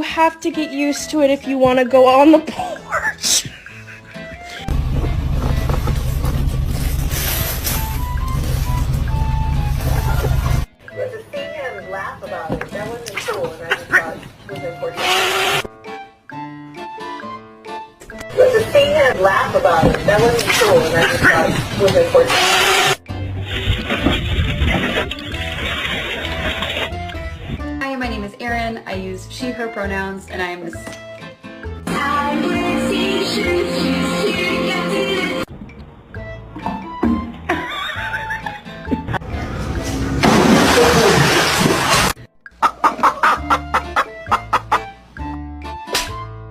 you have to get used to it if you want to go on the porch. There's a thing and laugh about it. That wasn't cool, and I just thought it was important. There's a thing and laugh about it. That wasn't cool, and I just thought it was important. Hi, my name is Erin. I use she, her pronouns, and I am this. I would see